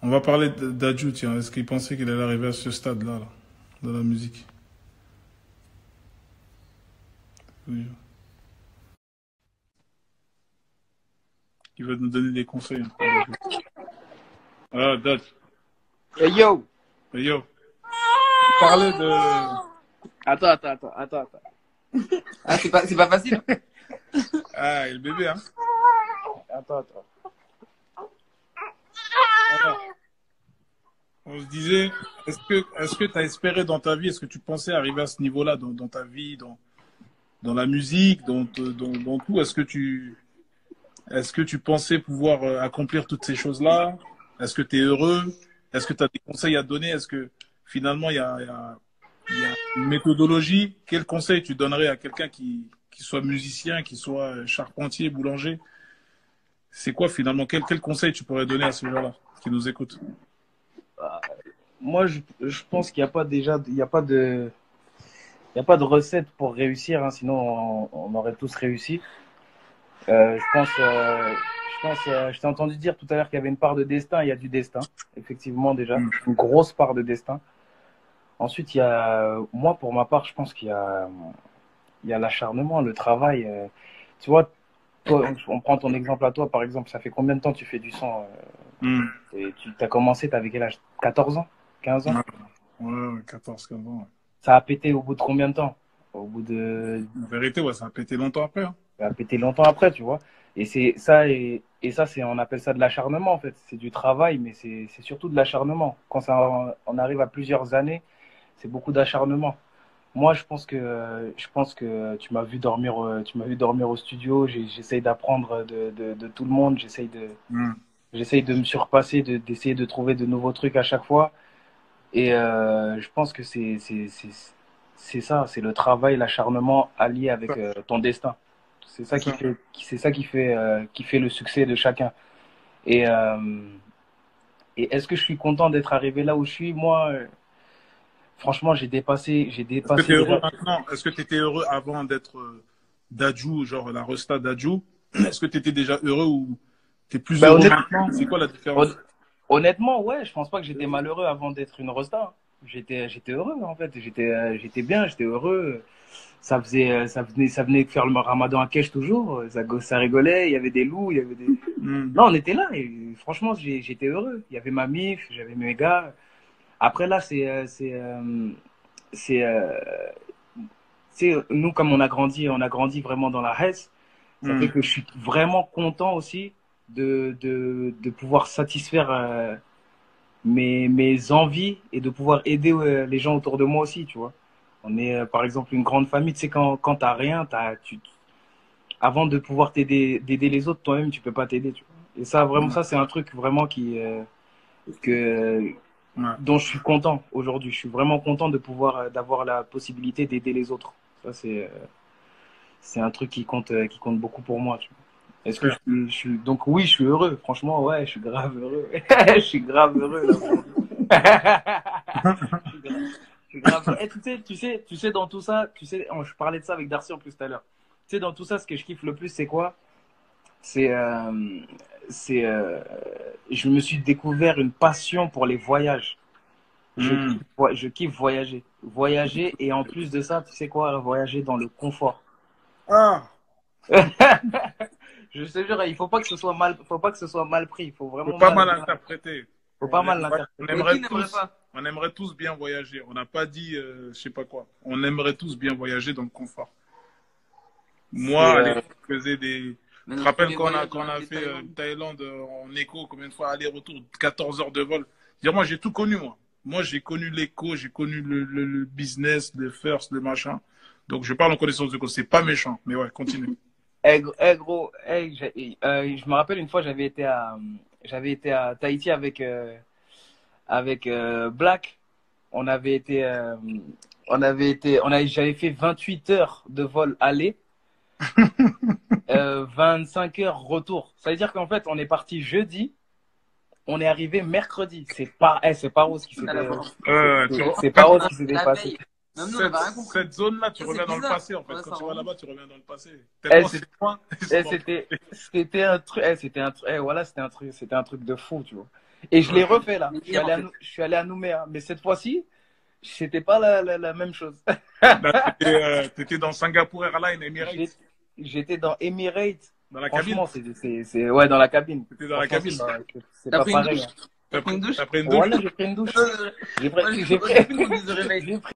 On va parler d'Adju, tiens. Est-ce qu'il pensait qu'il allait arriver à ce stade-là, là, dans la musique? Oui. Il va nous donner des conseils. Ah, Dad. Hey yo! Hey, yo. Parler de... Attends. Ah, c'est pas facile? Ah, et le bébé, hein. Attends. Alors, on se disait, est-ce que tu as espéré dans ta vie, est-ce que tu pensais arriver à ce niveau-là dans ta vie, dans la musique, dans tout? Est-ce que tu pensais pouvoir accomplir toutes ces choses-là? Est-ce que tu es heureux? Est-ce que tu as des conseils à donner? Est-ce que finalement il y a une méthodologie? Quel conseil tu donnerais à quelqu'un qui soit musicien, qui soit charpentier, boulanger? C'est quoi finalement? Quel conseil tu pourrais donner à ces gens-là qui nous écoutent? Moi, je pense qu'il n'y a pas déjà, il y a pas de recette pour réussir, hein, sinon on aurait tous réussi. Je t'ai entendu dire tout à l'heure qu'il y avait une part de destin. Il y a du destin, effectivement déjà, Mm. une grosse part de destin. Ensuite, il y a, moi pour ma part, je pense il y a l'acharnement, le travail. Tu vois, toi, on prend ton exemple à toi, par exemple. Ça fait combien de temps tu fais du son Mm. et tu as commencé, t'avais quel âge? 14 ans? 15 ans? Ouais, ouais, 14, 15 ans. Ouais. Ça a pété au bout de combien de temps? Au bout de En vérité, ouais, ça a pété longtemps après, hein. Ça a pété longtemps après, tu vois. Et c'est ça, et ça, on appelle ça de l'acharnement, en fait. C'est du travail, mais c'est surtout de l'acharnement. Quand on arrive à plusieurs années, c'est beaucoup d'acharnement. Moi, je pense que tu m'as vu dormir au studio. J'essaye d'apprendre de tout le monde. Mm. J'essaye de me surpasser, d'essayer de trouver de nouveaux trucs à chaque fois. Et je pense que c'est ça, c'est le travail, l'acharnement allié avec ton destin. C'est ça. C'est ça qui fait le succès de chacun. Et, euh, et est-ce que je suis content d'être arrivé là où je suis? Moi, franchement, j'ai Est-ce que tu dépassé es déjà. heureux maintenant? Est-ce que tu étais heureux avant d'être d'Adju, genre la resta d'Adju? Est-ce que tu étais déjà heureux ou tu es plus Ben, heureux maintenant? C'est quoi la hon- différence? honnêtement, ouais, je pense pas que j'étais malheureux avant d'être une rosta. J'étais heureux en fait. J'étais bien, j'étais heureux. Ça venait de faire le ramadan à Kesh toujours. Ça rigolait, il y avait des loups, il y avait des. Hmm. Non, on était là et franchement, j'étais heureux. Il y avait ma mif, j'avais mes gars. Après là, c'est, nous comme on a grandi vraiment dans la Hesse. Ça fait Hmm. que je suis vraiment content aussi de pouvoir satisfaire mes envies et de pouvoir aider les gens autour de moi aussi, tu vois. On est par exemple une grande famille, tu sais, quand t'as rien, avant de pouvoir d'aider les autres, toi-même, tu peux pas t'aider, tu vois. Et ça, vraiment, Ouais. ça, c'est un truc vraiment que, Ouais. dont je suis content aujourd'hui. Je suis vraiment content de pouvoir, d'avoir la possibilité d'aider les autres. Ça, c'est un truc qui compte beaucoup pour moi, tu vois. Est-ce que Frère. donc oui, je suis heureux. Franchement, ouais, je suis grave heureux. Je suis grave heureux, là, aujourd'hui. Je suis grave, je suis grave heureux. Et tu sais, dans tout ça, je parlais de ça avec Darcy en plus tout à l'heure. Tu sais, dans tout ça, ce que je kiffe le plus, c'est quoi? C'est, euh, c'est, je me suis découvert une passion pour les voyages. Hmm. Je kiffe voyager. Voyager et en plus de ça, tu sais quoi? Voyager dans le confort. Ah, Je te jure, faut pas que ce soit mal pris. Il faut faut vraiment pas mal interpréter. faut pas mal On l'interpréter. aimerait tous, on aimerait tous bien voyager. On n'a pas dit, je sais pas quoi. On aimerait tous bien voyager dans le confort. Moi, C'est, à l'époque, je faisais des. Mais Tu te notre rappelles premier quand voyage, quand on on a a fait fait Thaïlande. Thaïlande en écho, combien de fois aller-retour, 14 heures de vol. Dire, moi, j'ai tout connu, moi. Moi, j'ai connu l'écho, j'ai connu le business, le first, le machin. Donc, je parle en connaissance de cause. C'est pas méchant, mais ouais, continue. gros, je me rappelle une fois, j'avais été à Tahiti avec Black. On avait été, j'avais fait 28 heures de vol aller, 25 heures retour. Ça veut dire qu'en fait, on est parti jeudi, on est arrivé mercredi. C'est pas rose qui À la s'était, fois. Tu vois, c'est pas rose qui s'était La passé. veille. Même nous, on n'avait rien compris. Cette zone-là, tu Ça, reviens c'est dans le bizarre. passé, en fait. Ouais, Quand ça tu vas remonte. là-bas, tu reviens dans le passé. Eh, Tellement c'était c'est loin. c'était un truc, voilà, c'était un truc de fou, tu vois. Et je l'ai refait là. Mais hier, en fait. Je suis allé à Nouméa, mais cette fois-ci, c'était pas la même chose. Là, t'étais dans Singapour Airlines, Emirates, J'étais dans Emirates. dans la cabine. Franchement, ouais, dans la cabine. T'étais dans la Franchement, cabine. c'est T'as pas pris une pareil, douche? hein. T'as pris une douche? T'as pris une douche? Voilà, j'ai pris une douche. Moi, j'ai J'ai pris une douche de réveil. j'ai pris